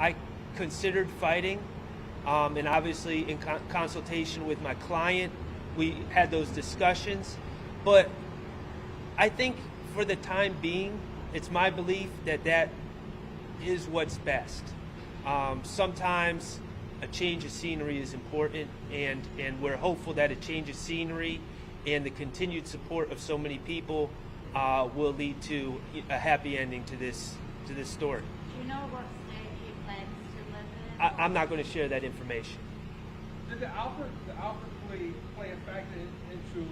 I considered fighting, and obviously in consultation with my client, we had those discussions. But I think for the time being, it's my belief that that is what's best. Sometimes a change of scenery is important, and we're hopeful that a change of scenery and the continued support of so many people will lead to a happy ending to this story. Do you know what state he plans to live in? I'm not going to share that information. Did the Alfred plea play a factor into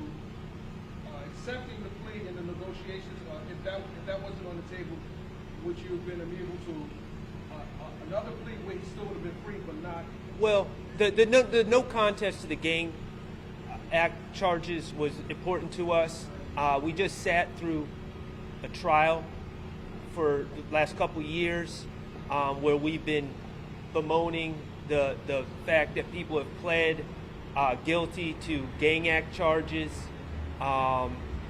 accepting the plea in the negotiations? If that wasn't on the table, would you have been amenable to another plea where he still would have been free, but not? Well, the no contest to the gang act charges was important to us. We just sat through a trial for the last couple years where we've been bemoaning the fact that people have pled guilty to gang act charges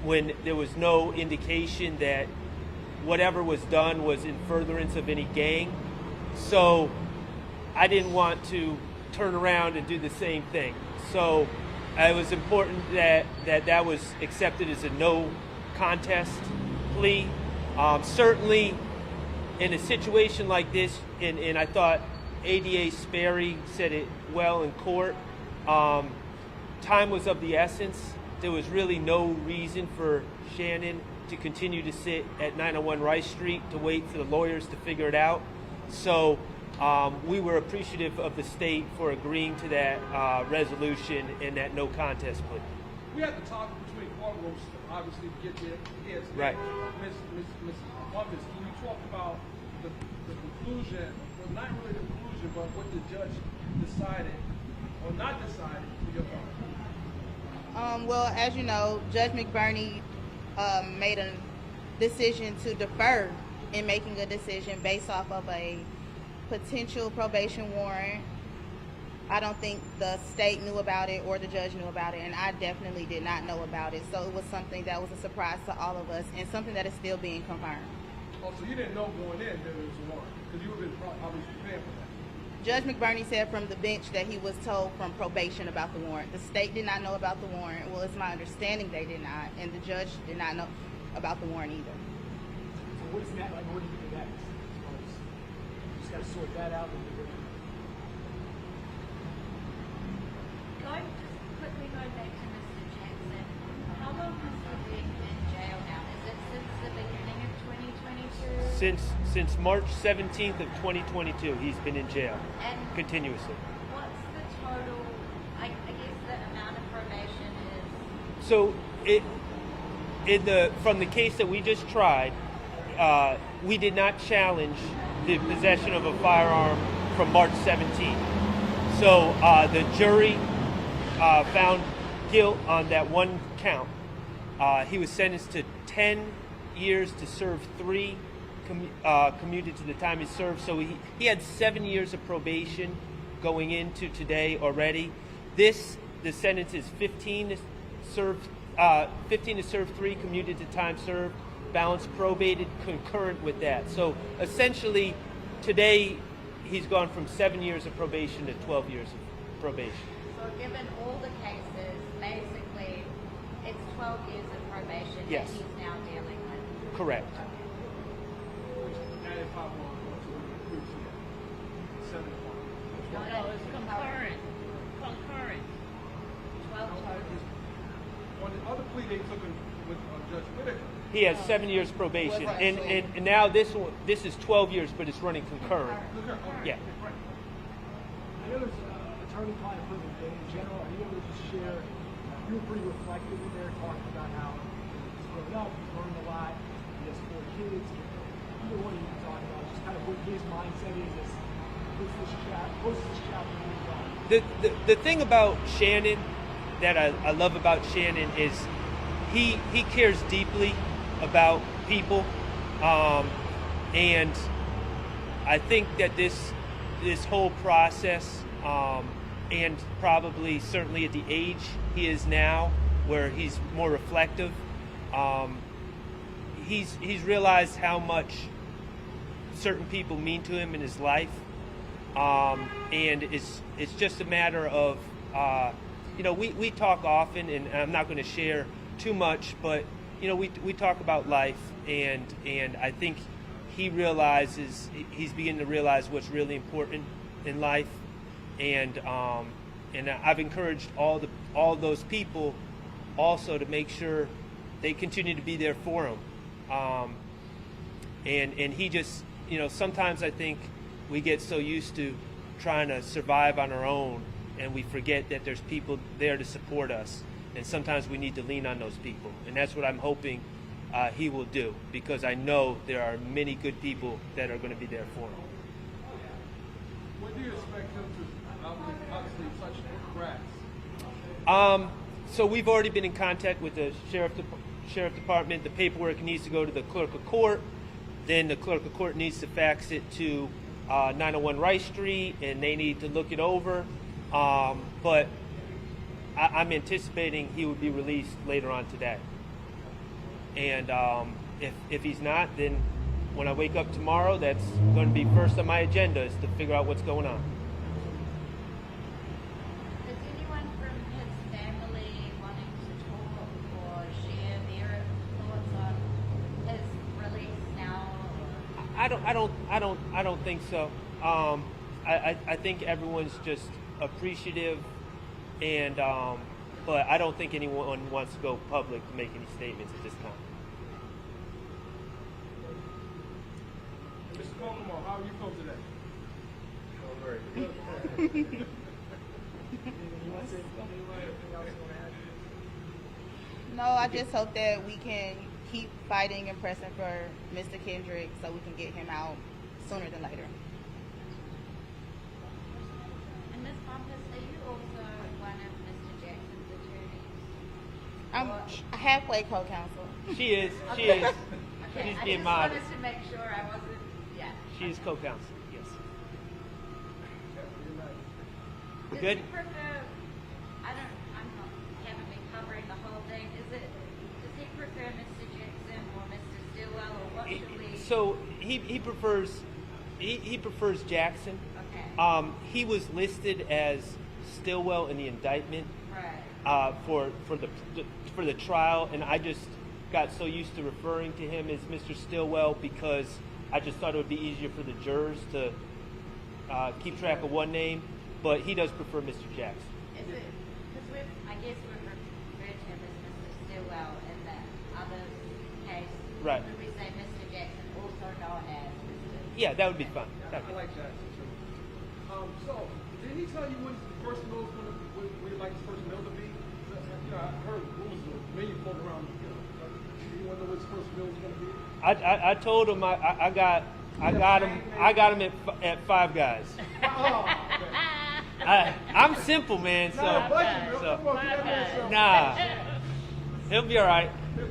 when there was no indication that whatever was done was in furtherance of any gang. So I didn't want to turn around and do the same thing. So it was important that was accepted as a no contest plea. Certainly in a situation like this, and I thought ADA Sperry said it well in court, time was of the essence. There was really no reason for Shannon to continue to sit at 901 Rice Street to wait for the lawyers to figure it out. So we were appreciative of the state for agreeing to that resolution and that no contest plea. We had to talk between courtrooms, obviously, to get their heads. Right. Ms. Bumpus, can you talk about the conclusion, well, not really the conclusion, but what the judge decided or not decided for your part? Well, as you know, Judge McBurney made a decision to defer in making a decision based off of a potential probation warrant. I don't think the state knew about it or the judge knew about it, and I definitely did not know about it. So it was something that was a surprise to all of us and something that is still being confirmed. Oh, so you didn't know going in that it was a warrant, because you would have been obviously prepared for that. Judge McBurney said from the bench that he was told from probation about the warrant. The state did not know about the warrant. Well, it's my understanding they did not, and the judge did not know about the warrant either. So what is that like? What do you do next? You just got to sort that out. Quickly going back to Mr. Jackson, how long has he been in jail now? Is it since the beginning of 2022? Since March 17th of 2022, he's been in jail And continuously. what's the total, I guess the amount of probation is? So from the case that we just tried, we did not challenge the possession of a firearm from March 17th. So the jury found guilt on that one count. He was sentenced to 10 years to serve 3, commuted to the time he served. So he had 7 years of probation going into today already. The sentence is 15 to serve 3, commuted to time served, balance probated concurrent with that. So essentially today he's gone from 7 years of probation to 12 years of probation. So given all the cases, basically it's 12 years of probation Yes. that he's now dealing with. Correct. Which added 5 more to the previous year. 7 more. No, it's concurrent. 12 total. On the other plea they took him with Judge Whitaker. He has 7 years probation, and now this is 12 years, but it's running concurrent. Yeah. Right. I know there's attorney-client privilege, but in general, are you able to just share? You were pretty reflective in there, talking about how he's grown up, he's learned a lot, he has 4 kids. Either one of you can talk about just kind of what his mindset is as post this chapter moves on. The thing about Shannon that I love about Shannon is he cares deeply about people, and I think that this whole process, and probably certainly at the age he is now, where he's more reflective, he's realized how much certain people mean to him in his life, And it's just a matter of, we talk often, and I'm not going to share too much, but we talk about life, and I think he's beginning to realize what's really important in life, and I've encouraged all those people also to make sure they continue to be there for him, and he just, sometimes I think we get so used to trying to survive on our own, and we forget that there's people there to support us, and sometimes we need to lean on those people, and that's what I'm hoping he will do, because I know there are many good people that are going to be there for him. When do you expect him to obviously touch the grass? So we've already been in contact with the sheriff department. The paperwork needs to go to the clerk of court. Then the clerk of court needs to fax it to 901 Rice Street, and they need to look it over. But I'm anticipating he would be released later on today. And if he's not, then when I wake up tomorrow, that's going to be first on my agenda, is to figure out what's going on. Is anyone from his family wanting to talk or share their thoughts on his release now? I don't think so. I think everyone's just appreciative, and but I don't think anyone wants to go public to make any statements at this time. Mr. Kokomo, how are you feeling today? Oh, very good. Anything else you want to add? No, I just hope that we can keep fighting and pressing for Mr. Kendrick so we can get him out sooner than later. And Ms. Bumpus, are you also one of Mr. Jackson's attorneys? I'm a halfway co-counsel. She is. Okay, She's I being just modest. wanted to make sure I wasn't, She's co-counsel. Yes. Does Good. he prefer, haven't been covering the whole thing, does he prefer Mr. Jackson or Mr. Stillwell, or what should we? So he prefers Jackson. Okay. He was listed as Stillwell in the indictment Right. for the trial, and I just got so used to referring to him as Mr. Stillwell because I just thought it would be easier for the jurors to keep track of one name. But he does prefer Mr. Jackson. Is it, because I guess we've referred to him as Mr. Stillwell in that other case. Right. Could we say Mr. Jackson, also known as Mr. Yeah, that would be fun. I like Jackson too. So, did he tell you when the first mill was going to, when you'd like his first mill to be? I heard rumors of a million floating around. Do you want to know what his first mill was going to be? I told him I got him at Five Guys. Oh, okay. I'm simple, man. So Not a budget, Bill. Come on, get that man nah, he'll be all right. some.